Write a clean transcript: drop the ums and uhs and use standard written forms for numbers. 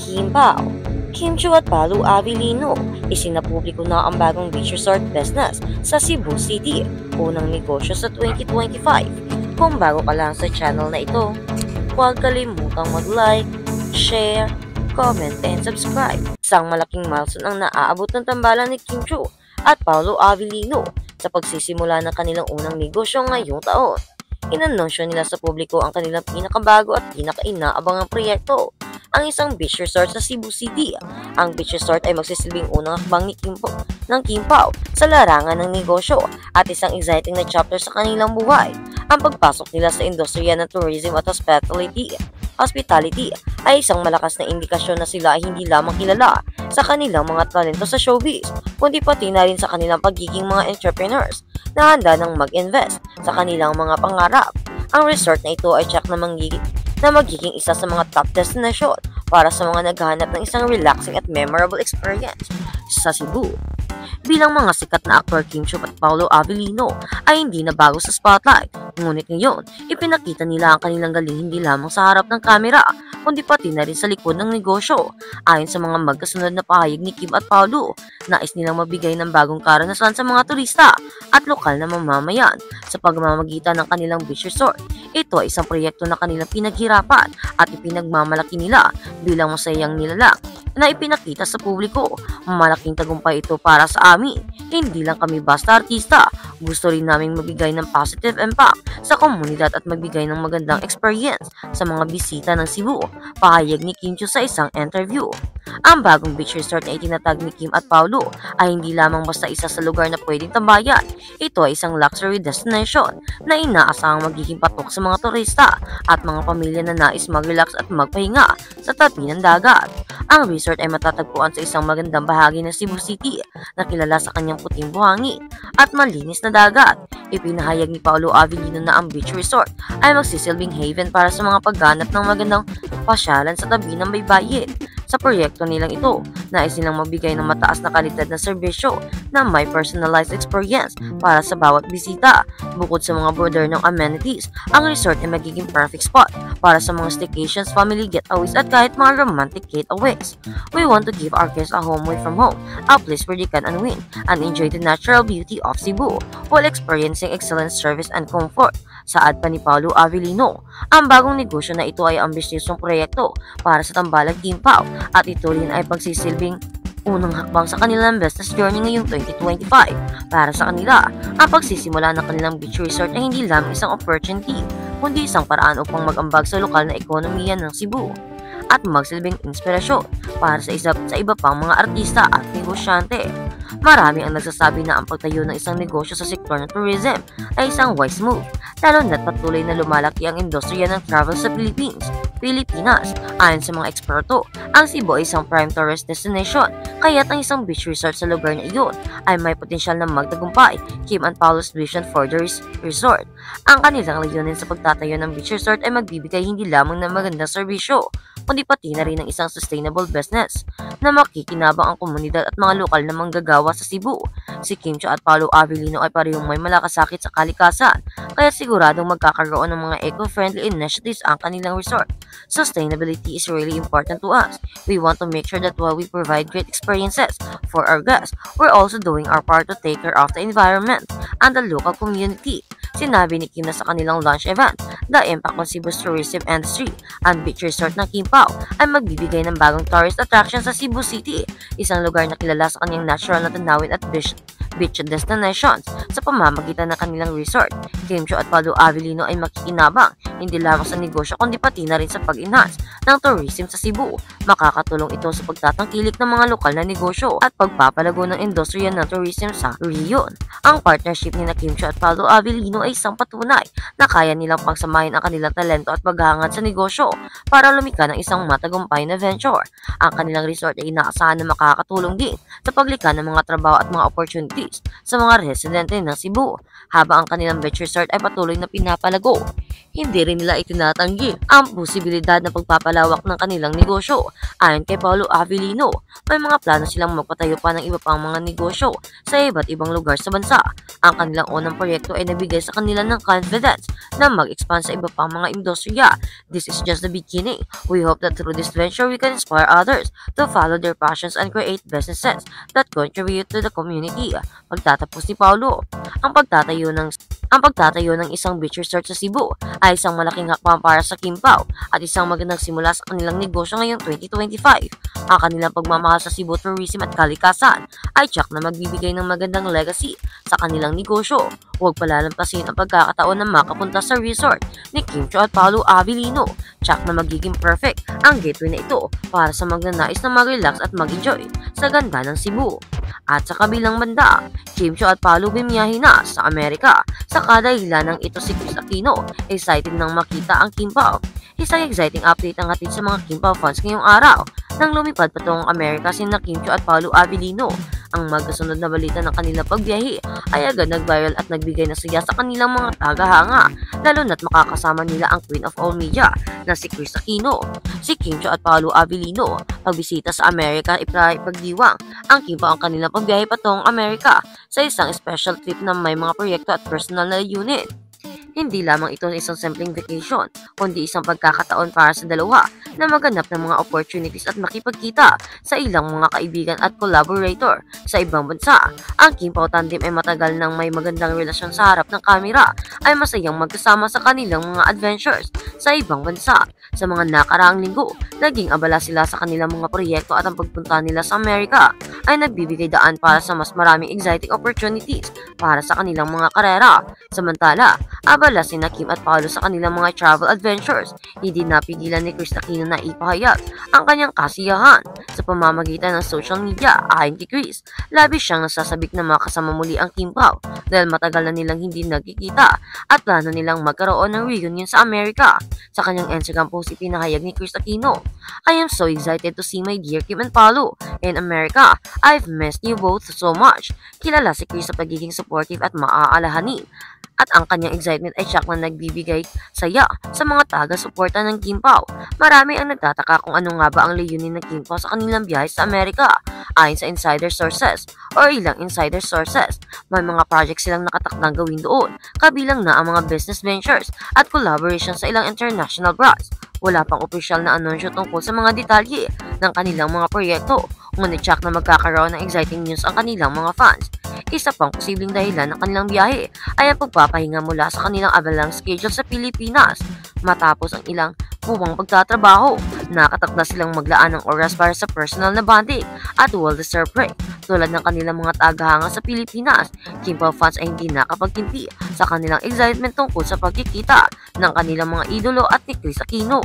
Kim Pao, Kim Chiu at Paolo Avellino, isinapubliko na ang bagong beach resort business sa Cebu City, unang negosyo sa 2025. Kung bago ka lang sa channel na ito, huwag kalimutang mag-like, share, comment, and subscribe. Isang malaking milestone ang naaabot ng tambalan ni Kim Chiu at Paolo Avellino sa pagsisimula ng kanilang unang negosyo ngayong taon. Inanunsyo nila sa publiko ang kanilang pinakabago at pinakainaabangang proyekto, ang isang beach resort sa Cebu City. Ang beach resort ay magsisilbing unang hakbang ng Kim Pao sa larangan ng negosyo at isang exciting na chapter sa kanilang buhay. Ang pagpasok nila sa industriya ng tourism at hospitality ay isang malakas na indikasyon na sila ay hindi lamang kilala sa kanilang mga talento sa showbiz, kundi pati na rin sa kanilang pagiging mga entrepreneurs na handa nang mag-invest sa kanilang mga pangarap. Ang resort na ito ay check na magiging isa sa mga top destination para sa mga naghahanap ng isang relaxing at memorable experience sa Cebu. Bilang mga sikat na aktor, Kim Chiu at Paolo Avellino ay hindi na bago sa spotlight, ngunit ngayon, ipinakita nila ang kanilang galing hindi lamang sa harap ng kamera, kundi pati na rin sa likod ng negosyo. Ayon sa mga magkasunod na pahayag ni Kim at Paolo, nais nilang mabigay ng bagong karanasan sa mga turista at lokal na mamamayan sa pagmamagitan ng kanilang beach resort. Ito ay isang proyekto na kanilang pinaghirapan at ipinagmamalaki nila bilang masayang nilalang na ipinakita sa publiko. Malaking tagumpay ito para sa amin. Hindi lang kami basta artista. Gusto rin naming mabigay ng positive impact sa komunidad at magbigay ng magandang experience sa mga bisita ng Cebu, pahayag ni Kim Chiu sa isang interview. Ang bagong beach resort na itinatag ni Kim at Paolo ay hindi lamang basta isa sa lugar na pwedeng tambayan. Ito ay isang luxury destination na inaasahang magiging patok sa mga turista at mga pamilya na nais mag-relax at magpahinga sa tabi ng dagat. Ang resort ay matatagpuan sa isang magandang bahagi ng Cebu City na kilala sa kanyang puting buhangin at malinis na dagat. Ipinahayag ni Paolo Avellino na ang beach resort ay magsisilbing haven para sa mga pagganap ng magandang pasyalan sa tabi ng baybayin. Sa proyekto nilang ito, nais nilang magbigay ng mataas na kalidad na serbisyo na may personalized experience para sa bawat bisita. Bukod sa mga modernong amenities, ang resort ay magiging perfect spot para sa mga staycations, family getaways at kahit mga romantic getaways. We want to give our guests a home away from home, a place where they can unwind and enjoy the natural beauty of Cebu while experiencing excellent service and comfort. Saad pa ni Paolo Avellino, ang bagong negosyo na ito ay ambisyosong proyekto para sa tambalang Kim Pao at ito rin ay pagsisilbing unang hakbang sa kanilang business journey ngayong 2025. Para sa kanila, ang pagsisimula ng kanilang beach resort ay hindi lamang isang opportunity, kundi isang paraan upang mag-ambag sa lokal na ekonomiya ng Cebu at magsilbing inspirasyon para sa iba pang mga artista at negosyante. Marami ang nagsasabi na ang pagtayo ng isang negosyo sa sektor ng tourism ay isang wise move, lalo na't patuloy na lumalaki ang industriya ng travel sa Pilipinas. Ayon sa mga eksperto, ang Cebu ay isang prime tourist destination, kaya't ang isang beach resort sa lugar na iyon ay may potensyal na magtagumpay. Kim and Paolo's vision for the resort. Ang kanilang layunin sa pagtatayo ng beach resort ay magbibigay hindi lamang ng magandang serbisyo, kundi pati na rin ng isang sustainable business na makikinabang ang komunidad at mga lokal na manggagawa sa Cebu. Si Kim Chiu at Paolo Avellino ay parehong may malakasakit sa kalikasan, kaya siguradong magkakaroon ng mga eco-friendly initiatives ang kanilang resort. Sustainability is really important to us. We want to make sure that while we provide great experiences for our guests, we're also doing our part to take care of the environment and the local community. Sinabi ni Kim na sa kanilang launch event, the impact on Cebu's tourism industry and beach resort ng Kim Pao ay magbibigay ng bagong tourist attraction sa Cebu City, isang lugar na kilala sa kanyang natural na tanawin at beach destinations. Sa pamamagitan ng kanilang resort, Kim Chiu at Paolo Avellino ay makikinabang hindi lamang sa negosyo kundi pati na rin sa pag-enhance ng tourism sa Cebu. Makakatulong ito sa pagtatangkilik ng mga lokal na negosyo at pagpapalago ng industriya ng tourism sa region. Ang partnership ni Kim Chiu at Paolo Avellino ay isang patunay na kaya nilang pagsamahin ang kanilang talento at paghahangad sa negosyo para lumika ng isang matagumpay na venture. Ang kanilang resort ay inaasahan na makakatulong din sa paglikha ng mga trabaho at mga opportunities sa mga residente ng Cebu, habang ang kanilang beach resort Resort ay patuloy na pinapalago. Hindi rin nila itinatanggi ang posibilidad na pagpapalawak ng kanilang negosyo. Ayon kay Paolo Avellino, may mga plano silang magpatayo pa ng iba pang mga negosyo sa iba't ibang lugar sa bansa. Ang kanilang unang proyekto ay nabigay sa kanila ng confidence na mag-expand sa iba pang mga industriya. This is just the beginning. We hope that through this venture we can inspire others to follow their passions and create businesses that contribute to the community. Pagtatapos ni Paolo, ang pagtatayo ng isang beach resort sa Cebu ay isang malaking hakbang para sa Kimpaw at isang magandang simula sa kanilang negosyo ngayong 2025. Ang kanilang pagmamahal sa Cebu tourism at kalikasan ay tiyak na magbibigay ng magandang legacy sa kanilang negosyo. Huwag palalampasin ang pagkakataon na makapunta sa resort ni Kim Cho at Paolo Avellino. Tiyak na magiging perfect ang gateway na ito para sa magnanais na mag-relax at mag-enjoy sa ganda ng Cebu. At sa kabilang banda, Kim Cho at Paolo bumiyahe na sa Amerika sa kadahilanan ito si Chris Aquino. Excited nang makita ang Kimpaw. Isang exciting update ang hatid sa mga Kimpaw fans ngayong araw nang lumipad patungong Amerika sina Kim Cho at Paolo Avellino. Ang magkasunod na balita ng kanilang pagbiyahe ay agad nag-viral at nagbigay ng saya sa kanilang mga tagahanga, lalo na't makakasama nila ang Queen of All Media na si Chris Aquino. Si Kim Cho at Paolo Avellino pagbisita sa Amerika ipagdiwang ang Kimpaw ang kanilang pagbiyahe patungong Amerika sa isang special trip na may mga proyekto at personal na unit. Hindi lamang ito isang simpleng vacation, kundi isang pagkakataon para sa dalawa na maganap ng mga opportunities at makipagkita sa ilang mga kaibigan at collaborator sa ibang bansa. Ang Kimpaw Tandem ay matagal nang may magandang relasyon sa harap ng kamera, ay masayang magkasama sa kanilang mga adventures sa ibang bansa. Sa mga nakaraang linggo, naging abala sila sa kanilang mga proyekto at ang pagpunta nila sa Amerika ay nagbibigay daan para sa mas maraming exciting opportunities para sa kanilang mga karera. Samantala, abala sina Kim at Paolo sa kanilang mga travel adventures. Hindi napigilan ni Chris Aquino na ipahayag ang kanyang kasiyahan sa pamamagitan ng social media. Ayon kay Chris, labis siyang nasasabik na makasama muli ang Kimpaw dahil matagal na nilang hindi nagkikita at plano nilang magkaroon ng reunion sa Amerika. Sa kanyang Instagram post, ipinahayag ni Chris Aquino, "I am so excited to see my dear Kim and Paolo in America. I've missed you both so much." Kilala si Chris sa pagiging supportive at maaalahanin, at ang kanyang excitement ay siyak na nagbibigay saya sa mga taga-suporta ng Kimpaw. Marami ang nagtataka kung ano nga ba ang layunin ng Kimpaw sa kanilang biyahe sa Amerika. Ayon sa insider sources or ilang insider sources, may mga projects silang nakatakdang gawin doon, kabilang na ang mga business ventures at collaboration sa ilang international brands. Wala pang opisyal na anunsyo tungkol sa mga detalye ng kanilang mga proyekto, ngunit tiyak na magkakaroon ng exciting news ang kanilang mga fans. Isa pang posibleng dahilan ng kanilang biyahe ay ang pagpapahinga mula sa kanilang abalang schedule sa Pilipinas. Matapos ang ilang buwang pagtatrabaho, nakatakda silang maglaan ng oras para sa personal na bonding at well-deserved break. Tulad ng kanilang mga tagahanga sa Pilipinas, Kimpaw fans ay hindi nakapagtinti sa kanilang excitement tungkol sa pagkikita ng kanilang mga idolo at ni Chris Aquino.